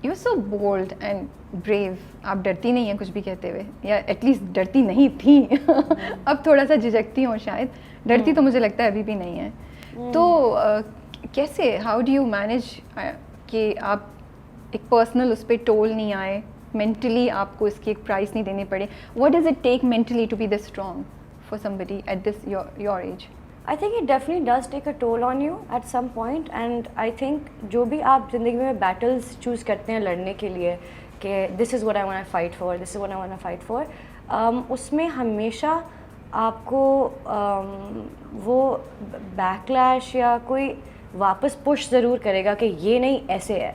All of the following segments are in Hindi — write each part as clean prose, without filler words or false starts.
You are so bold and brave. आप डरती नहीं हैं कुछ भी कहते हुए, या एटलीस्ट डरती नहीं थी. अब थोड़ा सा झिझकती हूँ शायद. डरती तो मुझे लगता है अभी भी नहीं है. तो कैसे, हाउ डू यू मैनेज कि आप एक पर्सनल उस पर टोल नहीं आए, मेंटली आपको इसकी एक प्राइस नहीं देनी पड़े? What does it take mentally to be this strong for somebody at this your age? I think it definitely does take a toll on you at some point, and I think जो भी आप ज़िंदगी में battles choose करते हैं लड़ने के लिए कि this is what I want to fight for, this is what I want to fight for, उसमें हमेशा आपको वो backlash या कोई वापस push ज़रूर करेगा कि ये नहीं ऐसे है.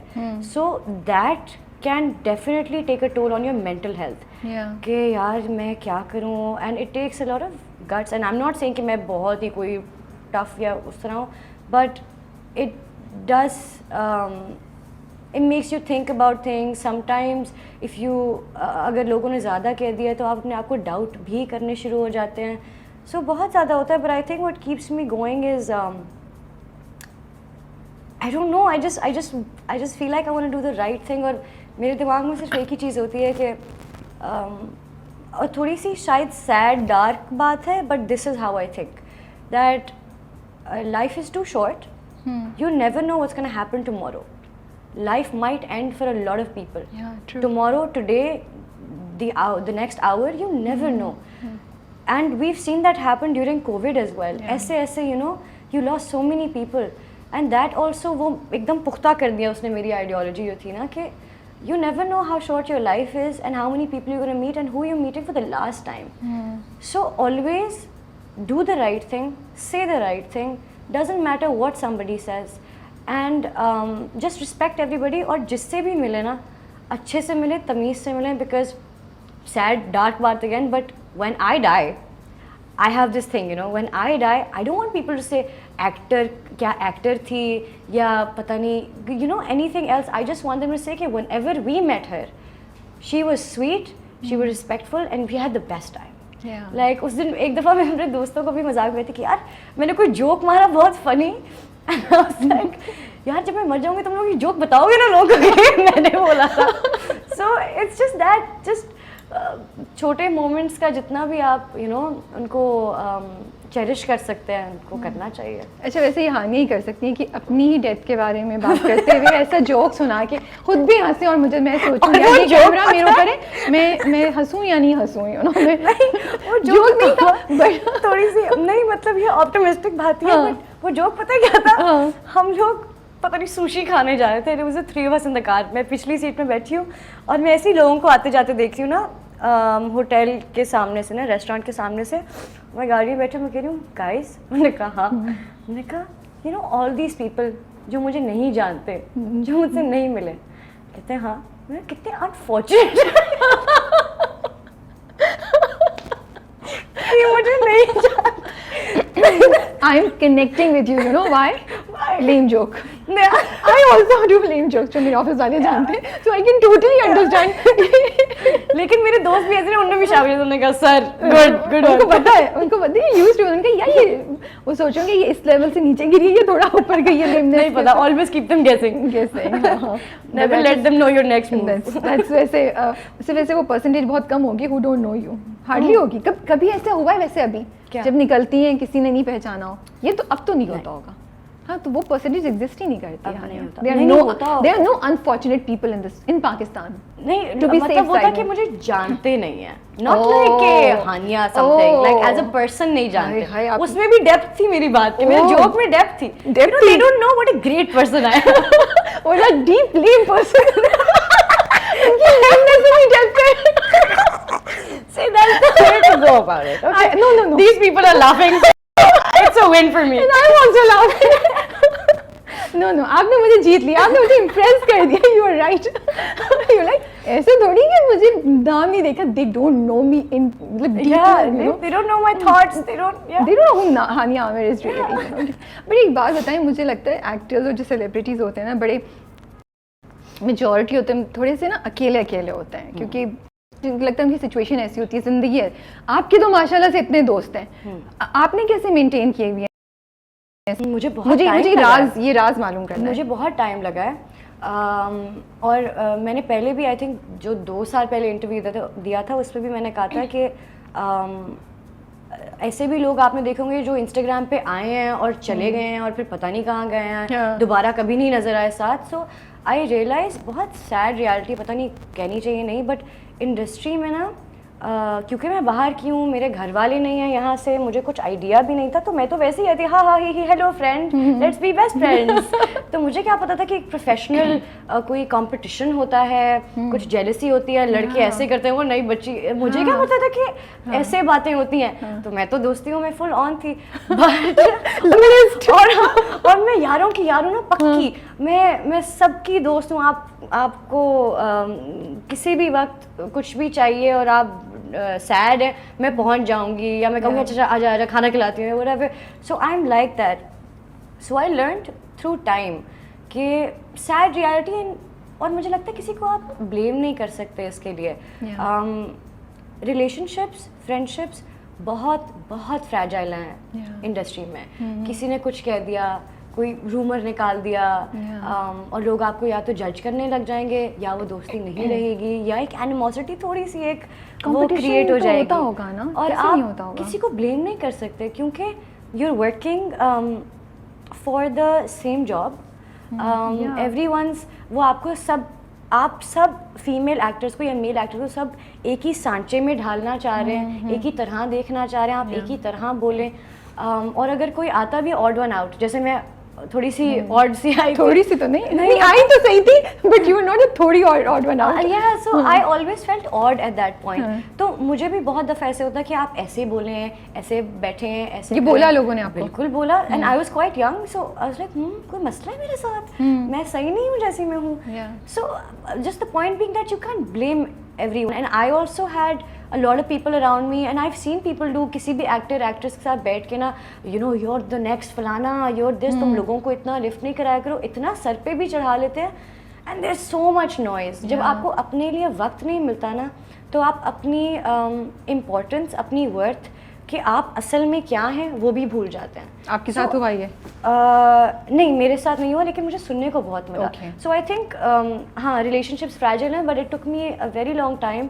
So that can definitely take a toll on your mental health. कि यार मैं क्या करूँ, and it takes a lot of guts, and I'm not saying कि मैं बहुत ही कोई tough या उस तरह हूँ, but it does it makes you think about things. Sometimes if you अगर लोगों ने ज़्यादा कह दिया तो आप अपने आप को doubt भी करने शुरू हो जाते हैं. So बहुत ज़्यादा होता है, but I think what keeps me going is I don't know, I just feel like I want to do the right thing. और मेरे दिमाग में सिर्फ एक ही चीज़ होती है कि और थोड़ी सी शायद सैड डार्क बात है, but this is how I think that life is too short. You never know what's gonna happen tomorrow. Life might end for a lot of people tomorrow, today, the next hour, you never know. And we've seen that happen during COVID as well. ऐसे you know, you lost so many people, and that also वो एकदम पुख्ता कर दिया उसने मेरी आइडियोलॉजी जो थी ना कि you never know how short your life is and how many people you're going to meet and who you're meeting for the last time. So always do the right thing, say the right thing, doesn't matter what somebody says, and just respect everybody. और जिससे भी मिले ना अच्छे से मिले, तमीज़ से मिले, because sad dark बात again, but when I die, I have this thing, you know, when I die, I don't want people to say actor, क्या actor थी या पता नहीं, you know, anything else. I just want them to say कि whenever we met her, she was sweet, she was respectful, and we had the best time. Like उस दिन एक दफ़ा मैं अपने दोस्तों को भी मजाक में थी कि यार मैंने कोई जोक मारा बहुत funny, and I was like यार जब मैं मर जाऊँगी तुम लोग ये जोक बताओगे ना लोगों को, मैंने बोला था. So it's just that, just छोटे मोमेंट्स का जितना भी आप यू नो उनको चेरिश कर सकते हैं उनको करना चाहिए. अच्छा, वैसे ये हानि ही कर सकती हैं कि अपनी ही डेथ के बारे में बात करते हुए ऐसा जोक सुना के खुद भी हंसे, और मुझे मैं सोचूं यार ये कैमरा मेरे ऊपर है, मैं हंसूं या नहीं हंसूं, यू नो. वो जोक नहीं था, बट थोड़ी सी नहीं, मतलब ये ऑप्टिमिस्टिक बात है, बट वो जोक पता है क्या था? हम लोग पता नहीं सुशी खाने जा रहे थे. There was the three of us in the car. मैं पिछली सीट में बैठी हूँ और मैं ऐसे ही लोगों को आते जाते देखती हूँ ना, होटल के सामने से ना, रेस्टोरेंट के सामने से. मैं गाड़ी में बैठे, मैं कह रही हूँ गाइस, मैंने कहा you know all these people जो मुझे नहीं जानते, जो मुझसे नहीं मिले, कहते हैं हाँ, मैं कितने अनफॉर्चुनेट ये मुझे नहीं जानते. I am connecting with you, you know why? Lame joke. I also do lame jokes जो मेरे ऑफिस वाले जानते हैं, so I can totally understand. लेकिन मेरे दोस्त भी ऐसे हैं, उन्होंने भी शाबाश, उन्होंने कहा सर गुड. उनको पता है यूज्ड टू, उनका यार ये वो सोचेंगे ये इस लेवल से नीचे गिरी है, ये थोड़ा ऊपर गई है, नहीं पता. ऑलवेज कीप देम गेसिंग. Never let them know your next move. That's वैसे वो परसेंटेज बहुत कम होगी who don't know you, hardly होगी. कभी ऐसा हुआ है वैसे अभी जब निकलती हैं किसी ने नहीं पहचाना हो? ये तो अब तो नहीं होता होगा. हाँ, तो वो परसेंटेज एग्जिस्ट ही नहीं करती. There are no unfortunate people in Pakistan. नहीं, मतलब वो था कि मुझे जानते नहीं है, not like के हानिया something, like as a person नहीं जानते. उसमें भी डेप्थ थी मेरी बात के, मेरे जोक में डेप्थ थी. They don't know what a great person I am. What a deep lame person. उनकी lameness में डेप्थ है. See, that's the way to go about it. Okay. No. These people are laughing. It's a win for me. And I'm also laughing. No, आपने मुझे जीत लिया, आपने मुझे इम्प्रेस कर दिया. You are right. You're like ऐसे थोड़ी कि मुझे नाम नहीं देखा. They don't know me in like deep. Yeah, they don't know my thoughts. They don't know who Hania Aamir is really. But एक बात बताएं, मुझे लगता है एक्टर्स और जो सेलिब्रिटीज होते हैं ना, बड़े मेजॉरिटी होते हैं थोड़े से ना अकेले होते हैं, क्योंकि लगता है उनकी सिचुएशन ऐसी होती है, जिंदगी है. आपके तो माशाल्लाह से इतने दोस्त हैं, आपने कैसे मेंटेन किए हुए हैं? मुझे राज मालूम करना है. मुझे बहुत टाइम लगा है. और मैंने पहले भी आई थिंक जो 2 साल पहले इंटरव्यू दिया था उस पर भी मैंने कहा था कि ऐसे भी लोग आपने देखे होंगे जो इंस्टाग्राम पे आए हैं और चले गए हैं और फिर पता नहीं कहाँ गए हैं, दोबारा कभी नहीं नज़र आए साथ. सो आई रियलाइज बहुत सैड रियलिटी, पता नहीं कहनी चाहिए नहीं, बट इंडस्ट्री में ना क्योंकि मैं बाहर की हूँ, मेरे घर वाले नहीं हैं यहाँ से, मुझे कुछ आइडिया भी नहीं था, तो मैं तो वैसे ही आती हाँ हाँ ही hello friend let's be best friends. तो मुझे क्या पता था कि एक प्रोफेशनल कोई कंपटीशन होता है, कुछ जेलसी होती है, लड़के ऐसे करते हैं वो नई बच्ची, मुझे क्या पता था कि ऐसे बातें होती हैं. तो मैं तो दोस्तियों में फुल ऑन थी और मैं यारों ना पक्की, मैं सबकी दोस्त हूँ. आपको किसी भी वक्त कुछ भी चाहिए और आप सैड है, मैं पहुंच जाऊंगी, या मैं कहूँगी अच्छा आजा आजा खाना खिलाती हूँ whatever. So I am like that. So I learned through time कि सैड रियलिटी, और मुझे लगता है किसी को आप ब्लेम नहीं कर सकते इसके लिए. रिलेशनशिप्स, फ्रेंडशिप्स बहुत बहुत फ्रैजाइल हैं इंडस्ट्री में. किसी ने कुछ कह दिया, कोई रूमर निकाल दिया, और लोग आपको या तो जज करने लग जाएंगे, या वो दोस्ती नहीं रहेगी, या एक एनिमोसिटी थोड़ी सी एक वो क्रिएट हो जाएगी. होता होगा ना, और आप किसी को ब्लेम नहीं कर सकते क्योंकि you are working for the same job. Everyone's, वो आपको आप सब फीमेल एक्टर्स को या मेल एक्टर्स को सब एक ही सांचे में ढालना चाह रहे हैं, एक ही तरह देखना चाह रहे हैं, आप एक ही तरह बोलें. और अगर कोई आता भी ऑड वन आउट, जैसे मैं थोड़ी सी ऑड सी आई, थोड़ी सी तो नहीं आई तो सही थी, बट यू वर नॉट थोड़ी ऑड वन आउट. या so I always felt odd at that point. तो मुझे भी बहुत दफ़ा ऐसे होता है कि आप ऐसे बोले हैं, ऐसे बैठे हैं, ऐसे ये बोला लोगों ने आपको? बिल्कुल बोला. And I was quite young, so I was like कोई मसला है मेरे साथ, मैं सही नहीं हूँ जैसी मैं हूँ. So just the point being that you can't blame everyone. And I also had a lot of people around me, and I've seen people do किसी भी एक्टर एक्ट्रेस के साथ बैठ के ना, you know, you're the next फलाना, you're this, तुम लोगों को इतना लिफ्ट नहीं कराया करो, इतना सर पे भी चढ़ा लेते हैं. and there's so much noise. जब आपको अपने लिए वक्त नहीं मिलता ना, तो आप अपनी इम्पोर्टेंस, अपनी वर्थ कि आप असल में क्या हैं वो भी भूल जाते हैं. आपके साथ हुआ ये? नहीं, मेरे साथ नहीं हुआ, लेकिन मुझे सुनने को बहुत मिला. सो आई थिंक हाँ, रिलेशनशिप्स फ्रैजाइल हैं, but it took me a very long time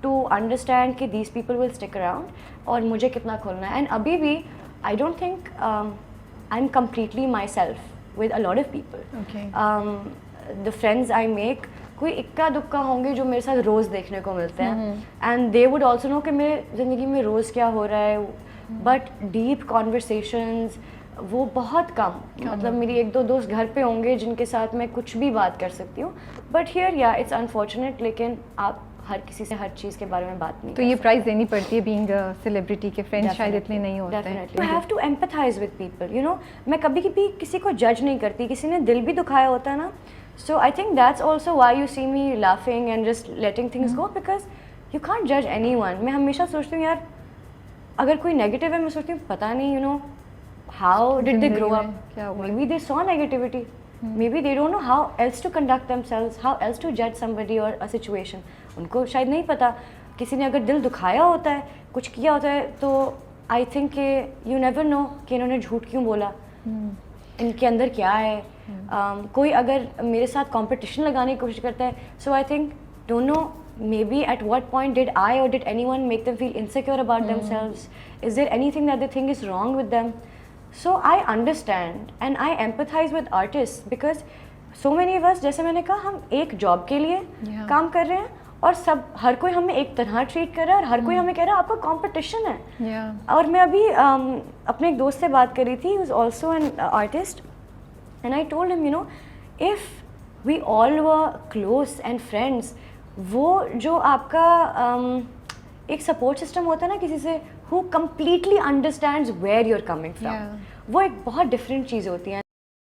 to understand कि these people will stick around, और मुझे कितना खोलना है. एंड अभी भी I don't think I am completely myself with a lot of people. The friends I make, कोई इक्का दुक्का होंगे जो मेरे साथ रोज़ देखने को मिलते हैं, and they would also know कि मेरे ज़िंदगी में रोज़ क्या हो रहा है. बट डीप कॉन्वर्सेशंस वो बहुत कम, मतलब मेरी 1-2 दोस्त घर पे होंगे जिनके साथ मैं कुछ भी बात कर सकती हूँ. बट हियर या इट्स अनफॉर्चुनेट, लेकिन आप हर किसी से हर चीज़ के बारे में बात नहीं. तो ये प्राइस देनी पड़ती है बीइंग अ सेलिब्रिटी के फ्रेंड्स शायद इतने नहीं होते हैं. You have to empathise with people, you know. मैं कभी कभी किसी को जज नहीं करती, किसी ने दिल भी दुखाया होता है ना. So I think that's also why you see me laughing and just letting things go, because you can't judge anyone. मैं हमेशा सोचती हूँ यार, अगर कोई नेगेटिव है, मैं सोचती हूँ पता नहीं, you know, how did they grow up? Maybe they saw negativity. Maybe they don't know how else to conduct themselves, how else to judge somebody or a situation. उनको शायद नहीं पता. किसी ने अगर दिल दुखाया होता है, कुछ किया होता है, तो I think you never know कि इन्होंने झूठ क्यों बोला, इनके अंदर क्या है. कोई अगर मेरे साथ कंपटीशन लगाने की कोशिश करता है, so I think don't know maybe at what point did I or did anyone make them feel insecure about themselves? Is there anything that they think is wrong with them? So I understand and I empathize with artists because so many of us, जैसे मैंने कहा, हम एक जॉब के लिए काम कर रहे हैं और सब हर कोई हमें एक तरह ट्रीट कर रहा है और हर कोई हमें कह रहा है आपका कंपटीशन है. और मैं अभी अपने एक दोस्त से बात कर रही थी, who is also an artist, and I told him, you know, if we all were close and friends, वो जो आपका एक सपोर्ट सिस्टम होता है ना किसी से, who completely understands where you're coming from, वो एक बहुत डिफरेंट चीज़ होती है.